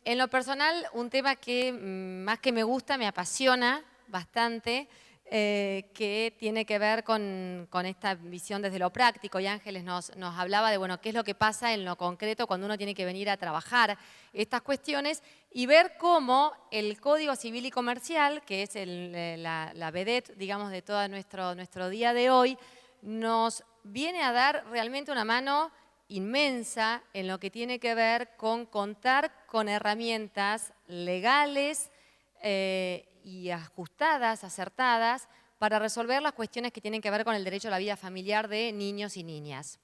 en lo personal, un tema que más que me gusta, me apasiona bastante, que tiene que ver con esta visión desde lo práctico. Y Ángeles nos hablaba de, bueno, qué es lo que pasa en lo concreto cuando uno tiene que venir a trabajar estas cuestiones y ver cómo el Código Civil y Comercial, que es la vedette, digamos, de todo nuestro día de hoy, nos viene a dar realmente una mano inmensa en lo que tiene que ver con contar con herramientas legales y ajustadas, acertadas, para resolver las cuestiones que tienen que ver con el derecho a la vida familiar de niños y niñas.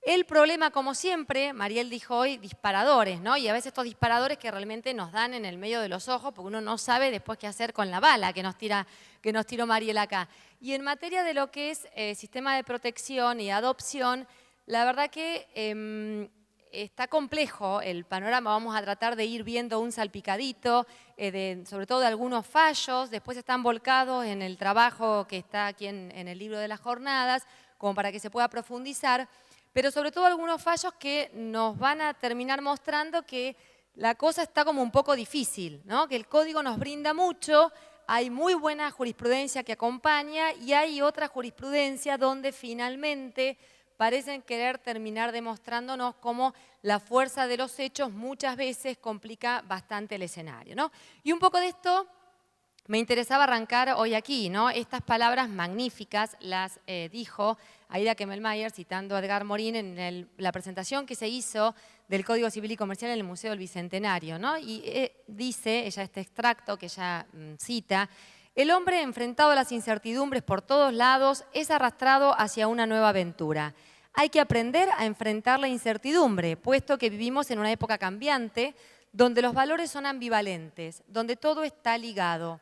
El problema, como siempre, Mariel dijo hoy, disparadores, ¿no? Y a veces estos disparadores que realmente nos dan en el medio de los ojos, porque uno no sabe después qué hacer con la bala que nos tiró Mariel acá. Y en materia de lo que es sistema de protección y adopción, la verdad que está complejo el panorama. Vamos a tratar de ir viendo un salpicadito, sobre todo de algunos fallos. Después están volcados en el trabajo que está aquí en el libro de las jornadas, como para que se pueda profundizar. Pero sobre todo algunos fallos que nos van a terminar mostrando que la cosa está como un poco difícil, ¿no? Que el código nos brinda mucho, hay muy buena jurisprudencia que acompaña y hay otra jurisprudencia donde finalmente parecen querer terminar demostrándonos cómo la fuerza de los hechos muchas veces complica bastante el escenario, ¿no? Y un poco de esto me interesaba arrancar hoy aquí, ¿no? Estas palabras magníficas las dijo Aida Kemmelmayer, citando a Edgar Morin en la presentación que se hizo del Código Civil y Comercial en el Museo del Bicentenario, ¿no? Y dice, ella este extracto que ella cita, el hombre enfrentado a las incertidumbres por todos lados es arrastrado hacia una nueva aventura. Hay que aprender a enfrentar la incertidumbre, puesto que vivimos en una época cambiante, donde los valores son ambivalentes, donde todo está ligado.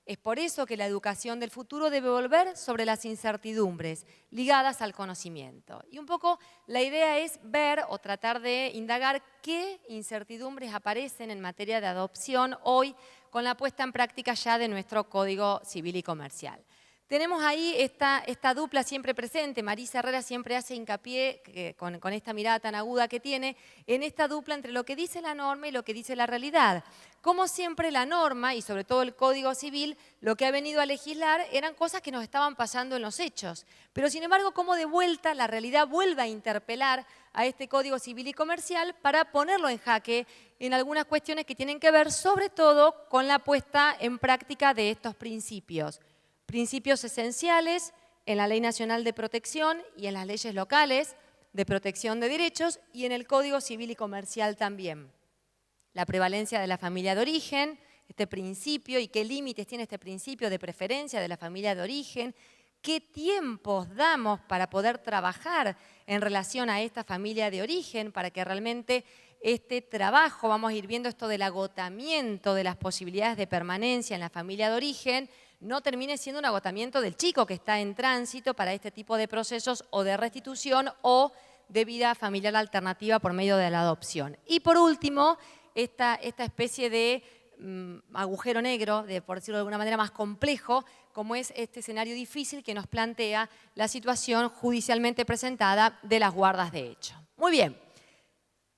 Es por eso que la educación del futuro debe volver sobre las incertidumbres ligadas al conocimiento. Y un poco la idea es ver o tratar de indagar qué incertidumbres aparecen en materia de adopción hoy con la puesta en práctica ya de nuestro Código Civil y Comercial. Tenemos ahí esta dupla siempre presente. Marisa Herrera siempre hace hincapié, con esta mirada tan aguda que tiene, en esta dupla entre lo que dice la norma y lo que dice la realidad. Como siempre la norma, y sobre todo el Código Civil, lo que ha venido a legislar eran cosas que nos estaban pasando en los hechos. Pero sin embargo, como de vuelta la realidad vuelve a interpelar a este Código Civil y Comercial para ponerlo en jaque en algunas cuestiones que tienen que ver sobre todo con la puesta en práctica de estos principios. Principios esenciales en la Ley Nacional de Protección y en las leyes locales de protección de derechos y en el Código Civil y Comercial también. La prevalencia de la familia de origen, este principio y qué límites tiene este principio de preferencia de la familia de origen, qué tiempos damos para poder trabajar en relación a esta familia de origen para que realmente este trabajo, vamos a ir viendo esto del agotamiento de las posibilidades de permanencia en la familia de origen, no termine siendo un agotamiento del chico que está en tránsito para este tipo de procesos o de restitución o de vida familiar alternativa por medio de la adopción. Y por último, esta especie de agujero negro, por decirlo de alguna manera más complejo, como es este escenario difícil que nos plantea la situación judicialmente presentada de las guardas de hecho. Muy bien.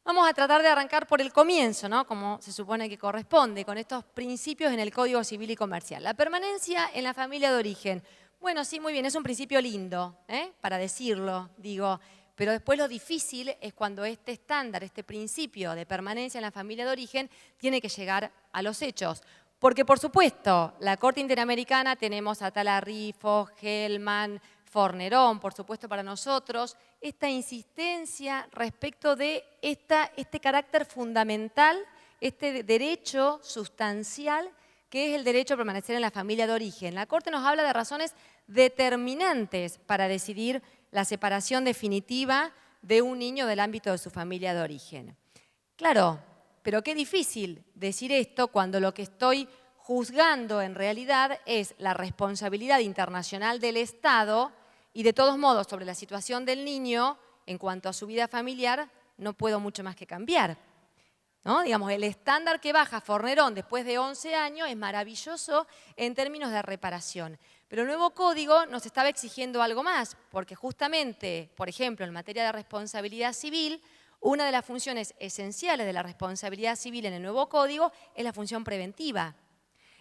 Vamos a tratar de arrancar por el comienzo, ¿no? Como se supone que corresponde, con estos principios en el Código Civil y Comercial. La permanencia en la familia de origen. Bueno, sí, muy bien, es un principio lindo, para decirlo, digo, pero después lo difícil es cuando este estándar, este principio de permanencia en la familia de origen, tiene que llegar a los hechos. Porque, por supuesto, la Corte Interamericana tenemos a Tala Rifo, Hellman, Fornerón, por supuesto para nosotros, esta insistencia respecto de este carácter fundamental, este derecho sustancial que es el derecho a permanecer en la familia de origen. La Corte nos habla de razones determinantes para decidir la separación definitiva de un niño del ámbito de su familia de origen. Claro, pero qué difícil decir esto cuando lo que estoy juzgando en realidad es la responsabilidad internacional del Estado y de todos modos sobre la situación del niño en cuanto a su vida familiar no puedo mucho más que cambiar, ¿no? Digamos, el estándar que baja Fornerón después de 11 años es maravilloso en términos de reparación. Pero el nuevo código nos estaba exigiendo algo más, porque justamente, por ejemplo, en materia de responsabilidad civil, Una de las funciones esenciales de la responsabilidad civil en el nuevo código es la función preventiva.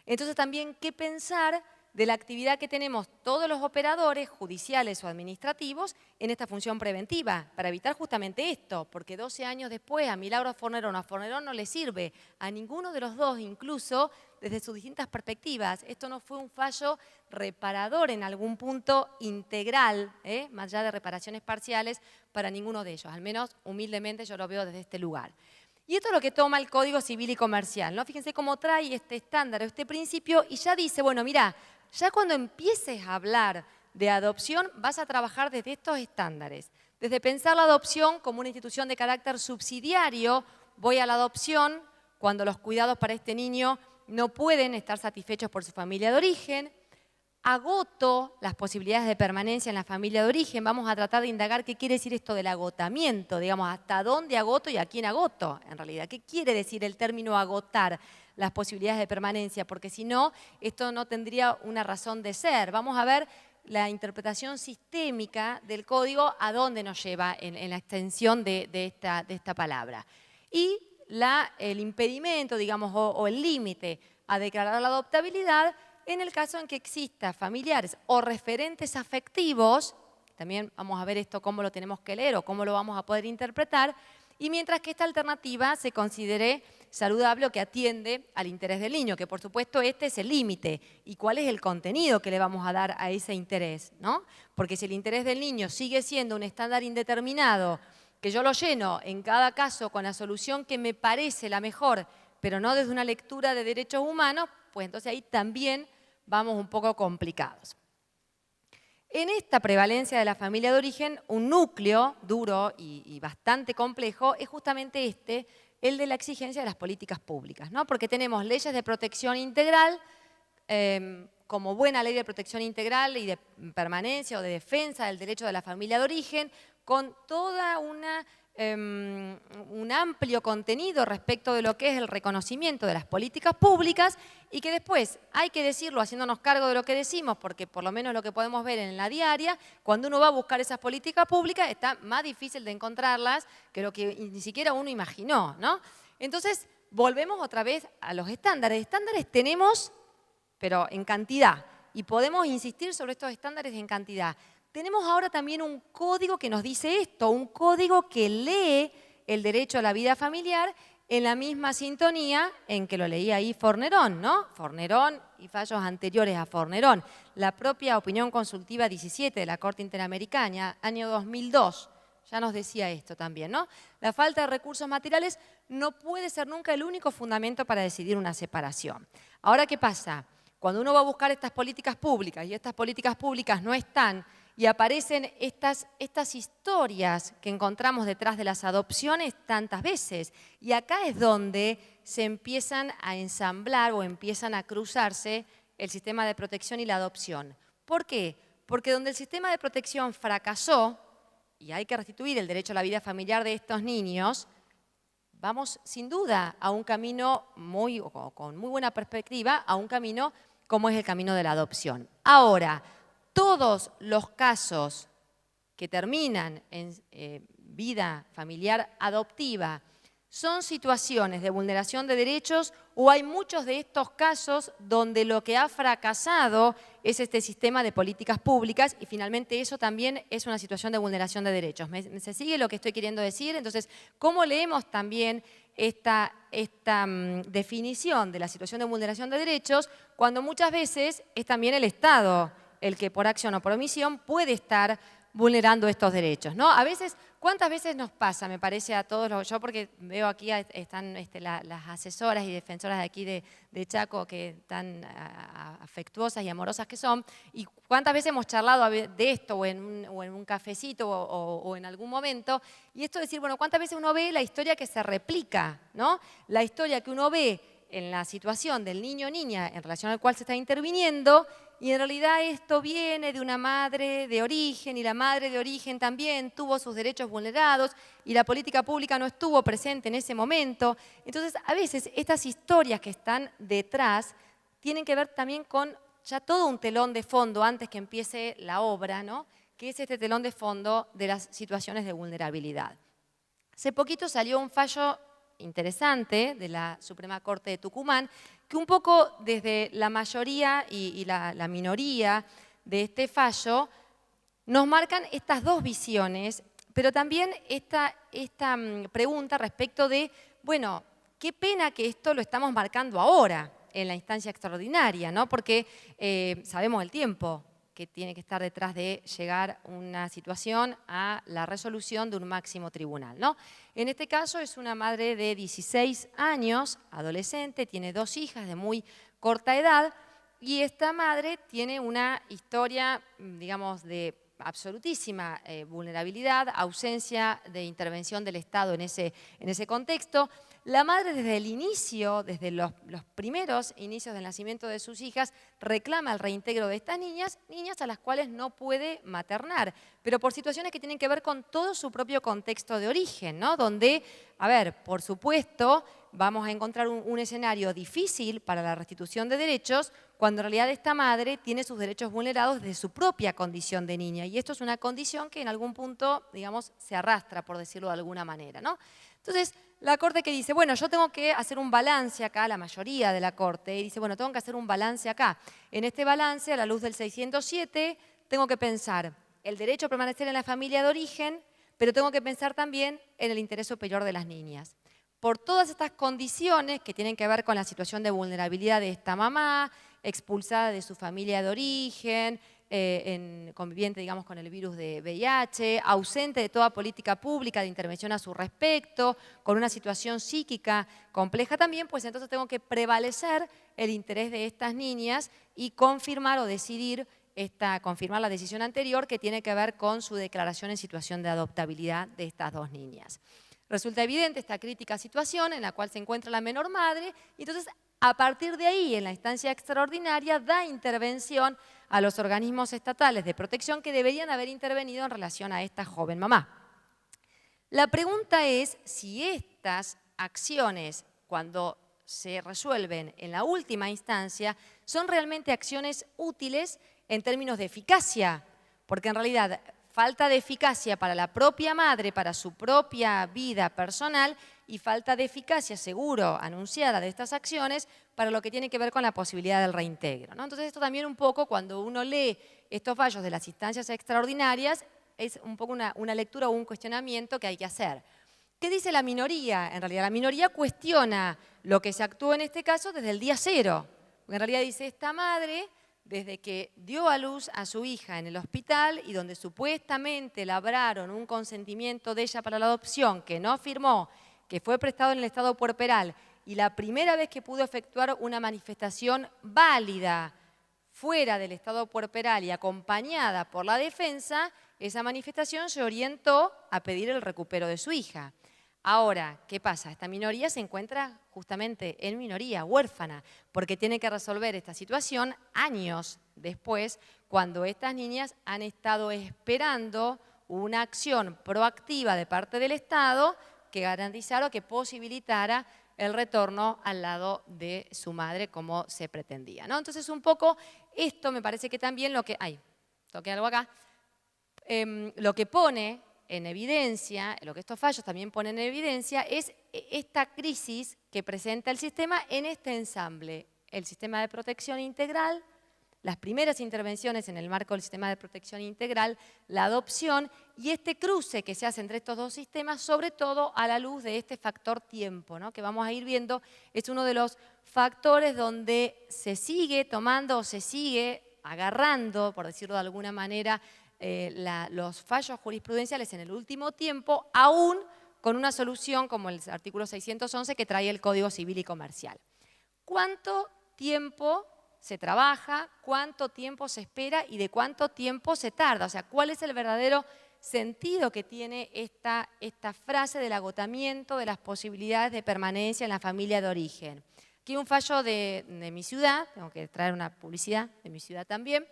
Entonces también, ¿qué pensar de la actividad que tenemos todos los operadores judiciales o administrativos en esta función preventiva, para evitar justamente esto? Porque 12 años después a Milagro Fornerón o a Fornerón no le sirve, a ninguno de los dos, incluso desde sus distintas perspectivas. Esto no fue un fallo reparador en algún punto integral, más allá de reparaciones parciales, para ninguno de ellos. Al menos, humildemente, yo lo veo desde este lugar. Y esto es lo que toma el Código Civil y Comercial, ¿no? Fíjense cómo trae este estándar, este principio, y ya dice, bueno, mira, ya cuando empieces a hablar de adopción, vas a trabajar desde estos estándares. Desde pensar la adopción como una institución de carácter subsidiario, voy a la adopción cuando los cuidados para este niño no pueden estar satisfechos por su familia de origen. Agoto las posibilidades de permanencia en la familia de origen. Vamos a tratar de indagar qué quiere decir esto del agotamiento, digamos, hasta dónde agoto y a quién agoto, en realidad. ¿Qué quiere decir el término agotar las posibilidades de permanencia? Porque si no, esto no tendría una razón de ser. Vamos a ver la interpretación sistémica del código a dónde nos lleva en la extensión de esta palabra. Y el impedimento, digamos, o el límite a declarar la adoptabilidad en el caso en que exista familiares o referentes afectivos, también vamos a ver esto cómo lo tenemos que leer o cómo lo vamos a poder interpretar, y mientras que esta alternativa se considere saludable o que atiende al interés del niño, que por supuesto este es el límite. ¿Y cuál es el contenido que le vamos a dar a ese interés, ¿no? Porque si el interés del niño sigue siendo un estándar indeterminado, que yo lo lleno en cada caso con la solución que me parece la mejor, pero no desde una lectura de derechos humanos, pues entonces ahí también vamos un poco complicados. En esta prevalencia de la familia de origen, un núcleo duro y bastante complejo es justamente el de la exigencia de las políticas públicas, ¿no? Porque tenemos leyes de protección integral, como buena ley de protección integral y de permanencia o de defensa del derecho de la familia de origen, con toda un amplio contenido respecto de lo que es el reconocimiento de las políticas públicas y que después, hay que decirlo haciéndonos cargo de lo que decimos, porque por lo menos lo que podemos ver en la diaria, cuando uno va a buscar esas políticas públicas está más difícil de encontrarlas que lo que ni siquiera uno imaginó, ¿no? Entonces, volvemos otra vez a los estándares. Estándares tenemos, pero en cantidad, y podemos insistir sobre estos estándares en cantidad. Tenemos ahora también un código que nos dice esto, un código que lee el derecho a la vida familiar en la misma sintonía en que lo leía ahí Fornerón, ¿no? Fornerón y fallos anteriores a Fornerón. La propia opinión consultiva 17 de la Corte Interamericana, año 2002, ya nos decía esto también, ¿no? La falta de recursos materiales no puede ser nunca el único fundamento para decidir una separación. Ahora, ¿qué pasa? Cuando uno va a buscar estas políticas públicas y estas políticas públicas no están y aparecen estas historias que encontramos detrás de las adopciones tantas veces. Y acá es donde se empiezan a ensamblar o empiezan a cruzarse el sistema de protección y la adopción. ¿Por qué? Porque donde el sistema de protección fracasó, y hay que restituir el derecho a la vida familiar de estos niños, vamos sin duda a un camino con muy buena perspectiva, a un camino como es el camino de la adopción. Ahora, todos los casos que terminan en vida familiar adoptiva son situaciones de vulneración de derechos o hay muchos de estos casos donde lo que ha fracasado es este sistema de políticas públicas y finalmente eso también es una situación de vulneración de derechos. ¿Se sigue lo que estoy queriendo decir? Entonces, ¿cómo leemos también esta definición de la situación de vulneración de derechos cuando muchas veces es también el Estado el que por acción o por omisión puede estar vulnerando estos derechos, ¿no? A veces, ¿cuántas veces nos pasa, me parece a todos, yo porque veo aquí están las asesoras y defensoras de aquí de Chaco que tan afectuosas y amorosas que son, y cuántas veces hemos charlado de esto o en un cafecito o en algún momento, y esto es decir, bueno, ¿cuántas veces uno ve la historia que se replica, ¿no? La historia que uno ve en la situación del niño o niña en relación al cual se está interviniendo, y en realidad esto viene de una madre de origen, y la madre de origen también tuvo sus derechos vulnerados, y la política pública no estuvo presente en ese momento. Entonces, a veces estas historias que están detrás tienen que ver también con ya todo un telón de fondo antes que empiece la obra, ¿no? Que es este telón de fondo de las situaciones de vulnerabilidad. Hace poquito salió un fallo interesante de la Suprema Corte de Tucumán, que un poco desde la mayoría y la minoría de este fallo nos marcan estas dos visiones, pero también esta pregunta respecto de, bueno, qué pena que esto lo estamos marcando ahora en la instancia extraordinaria, ¿no? Porque sabemos el tiempo que tiene que estar detrás de llegar una situación a la resolución de un máximo tribunal, ¿no? En este caso es una madre de 16 años, adolescente, tiene 2 hijas de muy corta edad, y esta madre tiene una historia, digamos, de absolutísima vulnerabilidad, ausencia de intervención del Estado en ese contexto. La madre desde el inicio, desde los primeros inicios del nacimiento de sus hijas, reclama el reintegro de estas niñas a las cuales no puede maternar, pero por situaciones que tienen que ver con todo su propio contexto de origen, ¿no? Donde, a ver, por supuesto, vamos a encontrar un escenario difícil para la restitución de derechos cuando en realidad esta madre tiene sus derechos vulnerados desde su propia condición de niña. Y esto es una condición que en algún punto, digamos, se arrastra, por decirlo de alguna manera, ¿no? Entonces, la Corte que dice, bueno, yo tengo que hacer un balance acá, la mayoría de la Corte, y dice, bueno, tengo que hacer un balance acá. En este balance, a la luz del 607, tengo que pensar el derecho a permanecer en la familia de origen, pero tengo que pensar también en el interés superior de las niñas. Por todas estas condiciones que tienen que ver con la situación de vulnerabilidad de esta mamá, expulsada de su familia de origen, conviviente, digamos, con el virus de VIH, ausente de toda política pública de intervención a su respecto, con una situación psíquica compleja también, pues entonces tengo que prevalecer el interés de estas niñas y confirmar o decidir confirmar la decisión anterior que tiene que ver con su declaración en situación de adoptabilidad de estas 2 niñas. Resulta evidente esta crítica situación en la cual se encuentra la menor madre y entonces a partir de ahí, en la instancia extraordinaria, da intervención a los organismos estatales de protección que deberían haber intervenido en relación a esta joven mamá. La pregunta es si estas acciones, cuando se resuelven en la última instancia, son realmente acciones útiles en términos de eficacia, porque en realidad falta de eficacia para la propia madre, para su propia vida personal, y falta de eficacia, seguro, anunciada de estas acciones para lo que tiene que ver con la posibilidad del reintegro, ¿no? Entonces esto también un poco, cuando uno lee estos fallos de las instancias extraordinarias, es un poco una lectura o un cuestionamiento que hay que hacer. ¿Qué dice la minoría? En realidad la minoría cuestiona lo que se actuó en este caso desde el día cero. Porque en realidad dice, esta madre, desde que dio a luz a su hija en el hospital y donde supuestamente labraron un consentimiento de ella para la adopción que no firmó, que fue prestado en el estado puerperal, y la primera vez que pudo efectuar una manifestación válida fuera del estado puerperal y acompañada por la defensa, esa manifestación se orientó a pedir el recupero de su hija. Ahora, ¿qué pasa? Esta minoría se encuentra justamente en minoría, huérfana, porque tiene que resolver esta situación años después, cuando estas niñas han estado esperando una acción proactiva de parte del Estado que garantizara o que posibilitara el retorno al lado de su madre como se pretendía, ¿no? Entonces, un poco esto me parece que también lo que... ¡Ay! Toqué algo acá. Lo que pone en evidencia, lo que estos fallos también ponen en evidencia, es esta crisis que presenta el sistema en este ensamble. El sistema de protección integral, las primeras intervenciones en el marco del sistema de protección integral, la adopción y este cruce que se hace entre estos 2 sistemas, sobre todo a la luz de este factor tiempo, ¿no? Que vamos a ir viendo, es uno de los factores donde se sigue tomando o se sigue agarrando, por decirlo de alguna manera, los fallos jurisprudenciales en el último tiempo, aún con una solución como el artículo 611 que trae el Código Civil y Comercial. ¿Cuánto tiempo se trabaja, cuánto tiempo se espera y de cuánto tiempo se tarda? O sea, ¿cuál es el verdadero sentido que tiene esta frase del agotamiento de las posibilidades de permanencia en la familia de origen? Aquí un fallo de mi ciudad, tengo que traer una publicidad de mi ciudad también,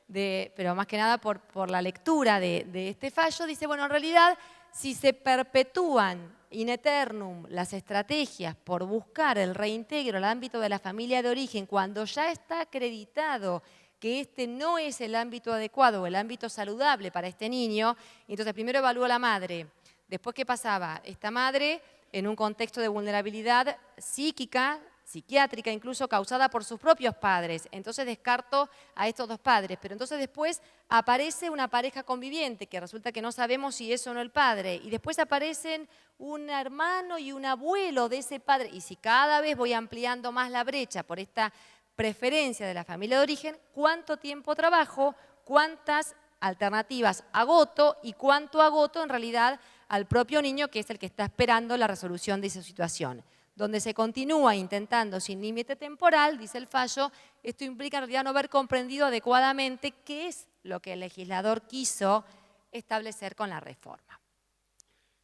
pero más que nada por la lectura de este fallo, dice, bueno, en realidad, si se perpetúan in eternum las estrategias por buscar el reintegro al ámbito de la familia de origen, cuando ya está acreditado que este no es el ámbito adecuado o el ámbito saludable para este niño, entonces primero evalúa la madre Después, ¿qué pasaba? Esta madre, en un contexto de vulnerabilidad psíquica, psiquiátrica, incluso causada por sus propios padres. Entonces descarto a estos dos padres. Pero entonces después aparece una pareja conviviente, que resulta que no sabemos si es o no el padre. Y después aparecen un hermano y un abuelo de ese padre. Y si cada vez voy ampliando más la brecha por esta preferencia de la familia de origen, ¿cuánto tiempo trabajo? ¿Cuántas alternativas agoto? ¿Y cuánto agoto en realidad al propio niño, que es el que está esperando la resolución de esa situación? Donde se continúa intentando sin límite temporal, dice el fallo, esto implica en realidad no haber comprendido adecuadamente qué es lo que el legislador quiso establecer con la reforma.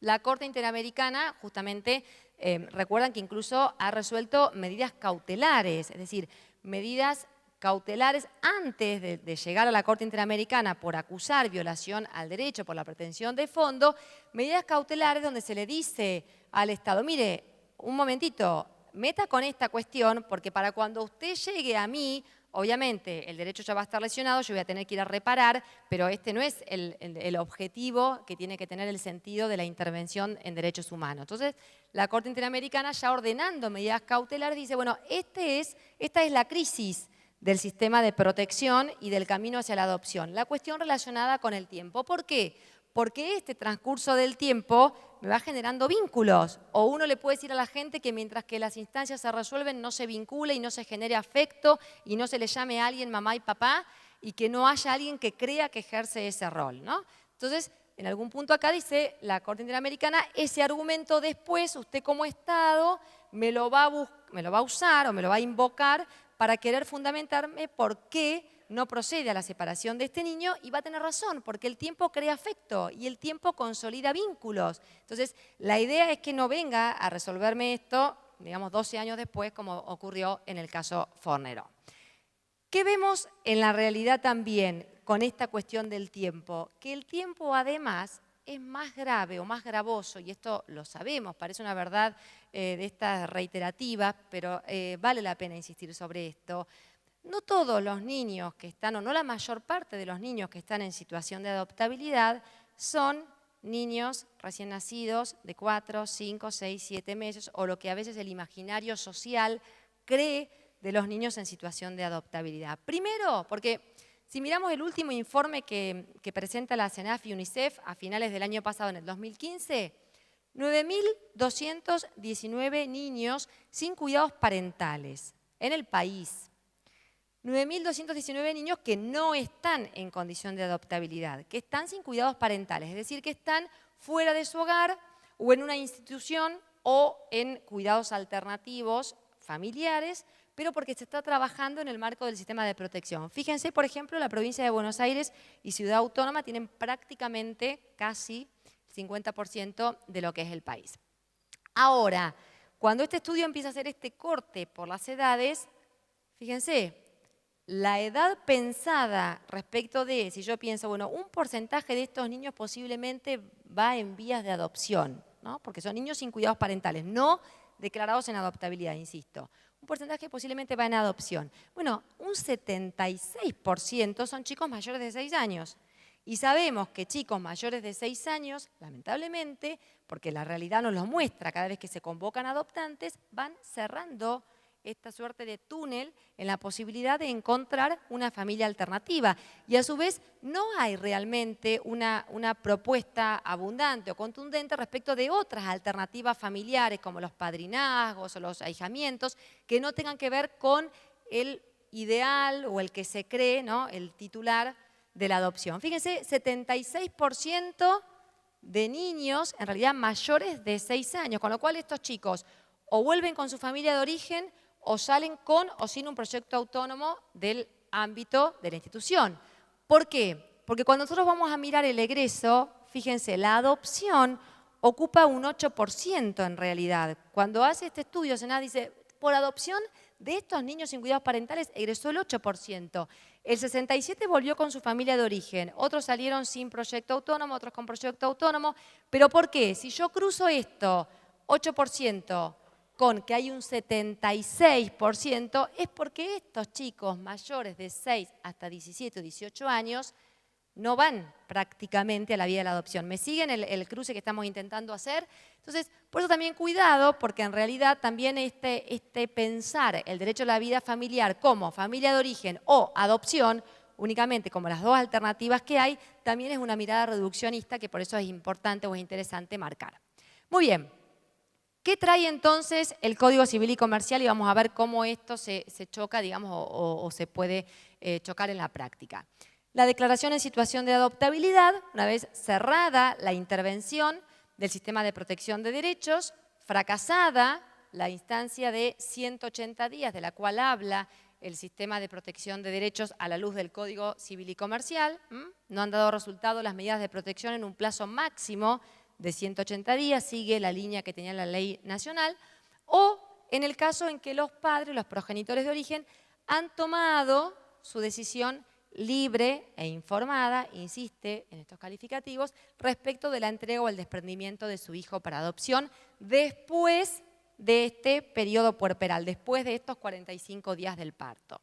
La Corte Interamericana, justamente, recuerdan que incluso ha resuelto medidas cautelares, es decir, medidas cautelares antes de llegar a la Corte Interamericana por acusar violación al derecho, por la pretensión de fondo, medidas cautelares donde se le dice al Estado, mire, un momentito, meta con esta cuestión, porque para cuando usted llegue a mí, obviamente el derecho ya va a estar lesionado, yo voy a tener que ir a reparar, pero este no es el objetivo que tiene que tener el sentido de la intervención en derechos humanos. Entonces, la Corte Interamericana, ya ordenando medidas cautelares, dice, bueno, esta es la crisis del sistema de protección y del camino hacia la adopción. La cuestión relacionada con el tiempo. ¿Por qué? Porque este transcurso del tiempo me va generando vínculos. O uno le puede decir a la gente que mientras que las instancias se resuelven no se vincule y no se genere afecto y no se le llame a alguien mamá y papá y que no haya alguien que crea que ejerce ese rol, ¿no? Entonces, en algún punto acá dice la Corte Interamericana, ese argumento después usted como Estado me lo va a usar o me lo va a invocar para querer fundamentarme por qué no procede a la separación de este niño, y va a tener razón, porque el tiempo crea afecto y el tiempo consolida vínculos. Entonces, la idea es que no venga a resolverme esto, digamos, 12 años después, como ocurrió en el caso Fornero. ¿Qué vemos en la realidad también con esta cuestión del tiempo? Que el tiempo, además, es más grave o más gravoso, y esto lo sabemos, parece una verdad de estas reiterativas, pero vale la pena insistir sobre esto. No todos los niños que están, o no la mayor parte de los niños que están en situación de adoptabilidad, son niños recién nacidos de 4, 5, 6, 7 meses, o lo que a veces el imaginario social cree de los niños en situación de adoptabilidad. Primero, porque si miramos el último informe que presenta la CENAF y UNICEF a finales del año pasado, en el 2015, 9.219 niños sin cuidados parentales en el país. 9.219 niños que no están en condición de adoptabilidad, que están sin cuidados parentales, es decir, que están fuera de su hogar o en una institución o en cuidados alternativos familiares, pero porque se está trabajando en el marco del sistema de protección. Fíjense, por ejemplo, la provincia de Buenos Aires y Ciudad Autónoma tienen prácticamente casi el 50% de lo que es el país. Ahora, cuando este estudio empieza a hacer este corte por las edades, fíjense, la edad pensada respecto de, si yo pienso, bueno, un porcentaje de estos niños posiblemente va en vías de adopción, ¿no? Porque son niños sin cuidados parentales, no declarados en adoptabilidad, insisto. Un porcentaje posiblemente va en adopción. Bueno, un 76% son chicos mayores de 6 años. Y sabemos que chicos mayores de 6 años, lamentablemente, porque la realidad nos lo muestra cada vez que se convocan adoptantes, van cerrando esta suerte de túnel en la posibilidad de encontrar una familia alternativa. Y a su vez no hay realmente una propuesta abundante o contundente respecto de otras alternativas familiares como los padrinazgos o los ahijamientos que no tengan que ver con el ideal o el que se cree, ¿no?, el titular de la adopción. Fíjense, 76% de niños en realidad mayores de 6 años, con lo cual estos chicos o vuelven con su familia de origen o salen con o sin un proyecto autónomo del ámbito de la institución. ¿Por qué? Porque cuando nosotros vamos a mirar el egreso, fíjense, la adopción ocupa un 8% en realidad. Cuando hace este estudio, SENASS dice, por adopción de estos niños sin cuidados parentales egresó el 8%. El 67% volvió con su familia de origen. Otros salieron sin proyecto autónomo, otros con proyecto autónomo. ¿Pero por qué? Si yo cruzo esto, 8%, con que hay un 76%, es porque estos chicos mayores de 6 hasta 17 o 18 años no van prácticamente a la vía de la adopción. ¿Me siguen el cruce que estamos intentando hacer? Entonces, por eso también cuidado, porque en realidad también este pensar el derecho a la vida familiar como familia de origen o adopción, únicamente como las dos alternativas que hay, también es una mirada reduccionista que por eso es importante o es interesante marcar. Muy bien. ¿Qué trae entonces el Código Civil y Comercial? Y vamos a ver cómo esto se choca, digamos, o se puede chocar en la práctica. La declaración en situación de adoptabilidad, una vez cerrada la intervención del sistema de protección de derechos, fracasada la instancia de 180 días de la cual habla el sistema de protección de derechos a la luz del Código Civil y Comercial, no han dado resultado las medidas de protección en un plazo máximo de 180 días, sigue la línea que tenía la ley nacional, o en el caso en que los padres, los progenitores de origen, han tomado su decisión libre e informada, insiste en estos calificativos, respecto de la entrega o el desprendimiento de su hijo para adopción después de este periodo puerperal, después de estos 45 días del parto.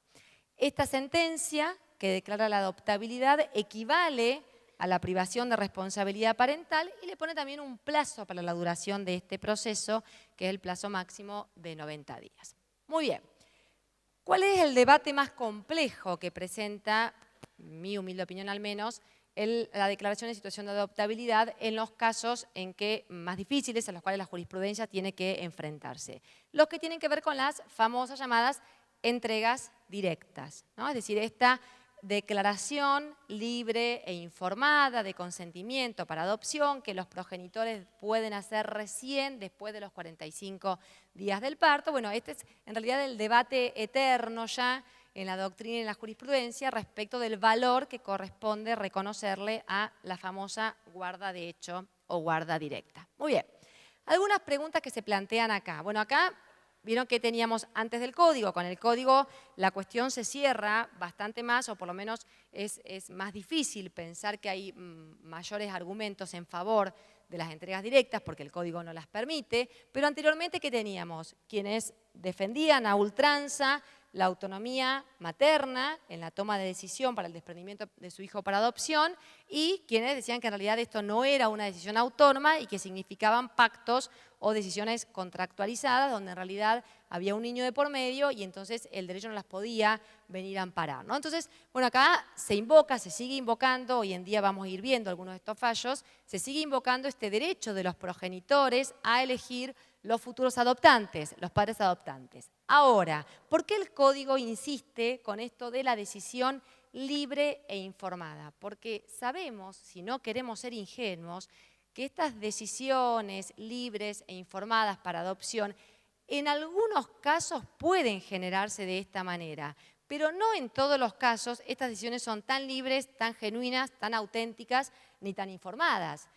Esta sentencia, que declara la adoptabilidad, equivale a la privación de responsabilidad parental y le pone también un plazo para la duración de este proceso, que es el plazo máximo de 90 días. Muy bien. ¿Cuál es el debate más complejo que presenta, mi humilde opinión al menos, la declaración de situación de adoptabilidad en los casos en que más difíciles, en los cuales la jurisprudencia tiene que enfrentarse? Los que tienen que ver con las famosas llamadas entregas directas, ¿no? Es decir, esta declaración libre e informada de consentimiento para adopción que los progenitores pueden hacer recién después de los 45 días del parto. Bueno, este es en realidad el debate eterno ya en la doctrina y en la jurisprudencia respecto del valor que corresponde reconocerle a la famosa guarda de hecho o guarda directa. Muy bien, algunas preguntas que se plantean acá. Bueno, acá vieron que teníamos antes del código. Con el código la cuestión se cierra bastante más, o por lo menos es más difícil pensar que hay mayores argumentos en favor de las entregas directas porque el código no las permite. Pero anteriormente, ¿qué teníamos? Quienes defendían a ultranza la autonomía materna en la toma de decisión para el desprendimiento de su hijo para adopción y quienes decían que en realidad esto no era una decisión autónoma y que significaban pactos o decisiones contractualizadas donde en realidad había un niño de por medio y entonces el derecho no las podía venir a amparar, ¿no? Entonces, bueno, acá se invoca, se sigue invocando, hoy en día vamos a ir viendo algunos de estos fallos, se sigue invocando este derecho de los progenitores a elegir los futuros adoptantes, los padres adoptantes. Ahora, ¿por qué el código insiste con esto de la decisión libre e informada? Porque sabemos, si no queremos ser ingenuos, que estas decisiones libres e informadas para adopción en algunos casos pueden generarse de esta manera, pero no en todos los casos estas decisiones son tan libres, tan genuinas, tan auténticas, ni tan informadas.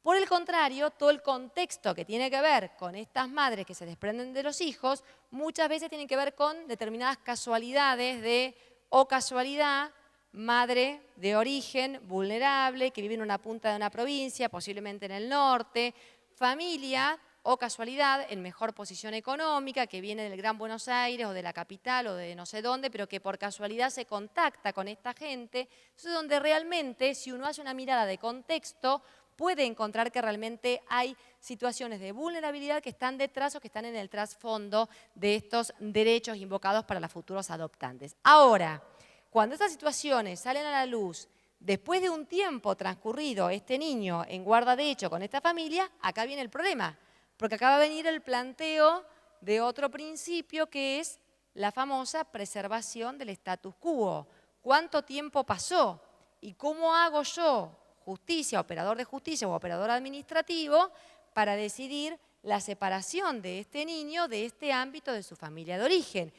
Por el contrario, todo el contexto que tiene que ver con estas madres que se desprenden de los hijos, muchas veces tiene que ver con determinadas casualidades o casualidad, madre de origen vulnerable, que vive en una punta de una provincia, posiblemente en el norte, familia o casualidad en mejor posición económica, que viene del Gran Buenos Aires o de la capital o de no sé dónde, pero que por casualidad se contacta con esta gente. Entonces, donde realmente, si uno hace una mirada de contexto, puede encontrar que realmente hay situaciones de vulnerabilidad que están detrás o que están en el trasfondo de estos derechos invocados para los futuros adoptantes. Ahora, cuando estas situaciones salen a la luz, después de un tiempo transcurrido este niño en guarda de hecho con esta familia, acá viene el problema, porque acá va a venir el planteo de otro principio que es la famosa preservación del status quo. ¿Cuánto tiempo pasó? ¿Y cómo hago yo, justicia, operador de justicia o operador administrativo, para decidir la separación de este niño de este ámbito de su familia de origen?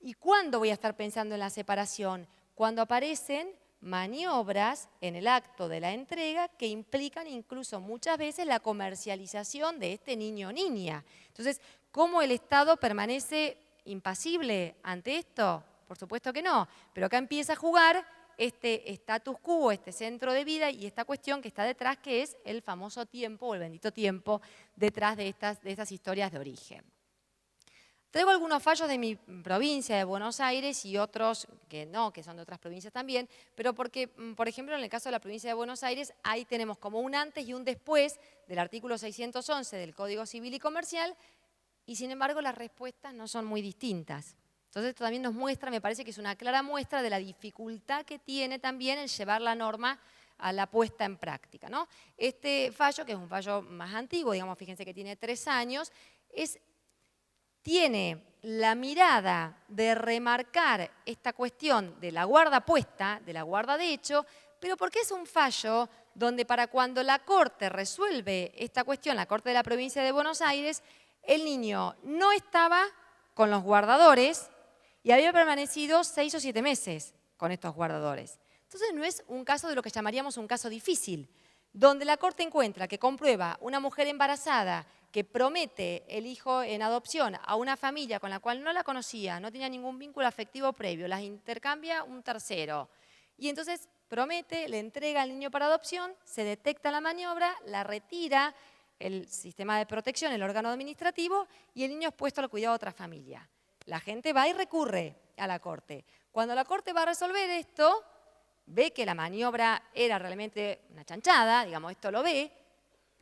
¿Y cuándo voy a estar pensando en la separación? Cuando aparecen maniobras en el acto de la entrega que implican incluso muchas veces la comercialización de este niño o niña. Entonces, ¿cómo el Estado permanece impasible ante esto? Por supuesto que no, pero acá empieza a jugar este status quo, este centro de vida y esta cuestión que está detrás, que es el famoso tiempo o el bendito tiempo detrás de estas historias de origen. Traigo algunos fallos de mi provincia de Buenos Aires y otros que no, que son de otras provincias también, pero porque, por ejemplo, en el caso de la provincia de Buenos Aires, ahí tenemos como un antes y un después del artículo 611 del Código Civil y Comercial, y sin embargo las respuestas no son muy distintas. Entonces esto también nos muestra, me parece que es una clara muestra de la dificultad que tiene también el llevar la norma a la puesta en práctica, ¿no? Este fallo, que es un fallo más antiguo, digamos, fíjense que tiene 3 años, tiene la mirada de remarcar esta cuestión de la guarda puesta, de la guarda de hecho, pero porque es un fallo donde para cuando la Corte resuelve esta cuestión, la Corte de la Provincia de Buenos Aires, el niño no estaba con los guardadores y había permanecido 6 o 7 meses con estos guardadores. Entonces no es un caso de lo que llamaríamos un caso difícil, donde la Corte encuentra que comprueba una mujer embarazada que promete el hijo en adopción a una familia con la cual no la conocía, no tenía ningún vínculo afectivo previo, las intercambia un tercero. Y entonces promete, le entrega al niño para adopción, se detecta la maniobra, la retira el sistema de protección, el órgano administrativo, y el niño es puesto al cuidado de otra familia. La gente va y recurre a la Corte. Cuando la Corte va a resolver esto, ve que la maniobra era realmente una chanchada, digamos, esto lo ve,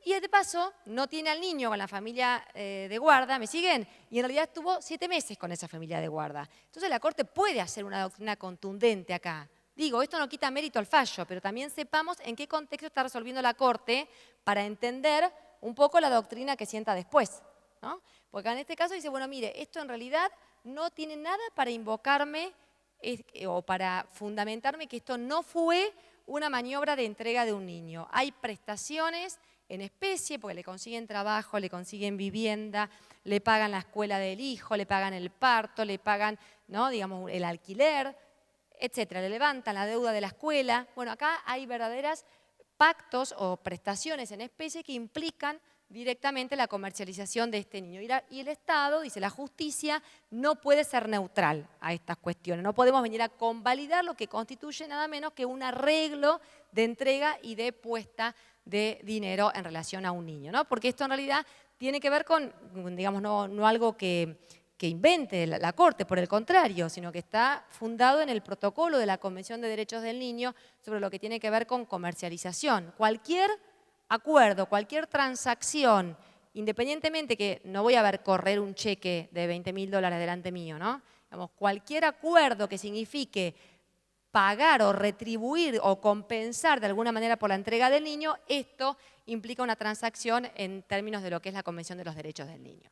y de paso no tiene al niño con la familia de guarda, ¿me siguen? Y en realidad estuvo 7 meses con esa familia de guarda. Entonces la Corte puede hacer una doctrina contundente acá. Digo, esto no quita mérito al fallo, pero también sepamos en qué contexto está resolviendo la Corte para entender un poco la doctrina que sienta después, ¿no? Porque en este caso dice, bueno, mire, esto en realidad no tiene nada para invocarme o para fundamentarme que esto no fue una maniobra de entrega de un niño. Hay prestaciones en especie, porque le consiguen trabajo, le consiguen vivienda, le pagan la escuela del hijo, le pagan el parto, le pagan, ¿no?, digamos, el alquiler, etcétera. Le levantan la deuda de la escuela. Bueno, acá hay verdaderos pactos o prestaciones en especie que implican directamente la comercialización de este niño. Y el Estado, dice la justicia, no puede ser neutral a estas cuestiones. No podemos venir a convalidar lo que constituye nada menos que un arreglo de entrega y de puesta de dinero en relación a un niño, ¿no? Porque esto en realidad tiene que ver con, digamos, no algo que invente la Corte, por el contrario, sino que está fundado en el protocolo de la Convención de Derechos del Niño sobre lo que tiene que ver con comercialización. Cualquier acuerdo, cualquier transacción, independientemente que no voy a ver correr un cheque de $20.000 delante mío, ¿no? Digamos, cualquier acuerdo que signifique pagar o retribuir o compensar de alguna manera por la entrega del niño, esto implica una transacción en términos de lo que es la Convención de los Derechos del Niño.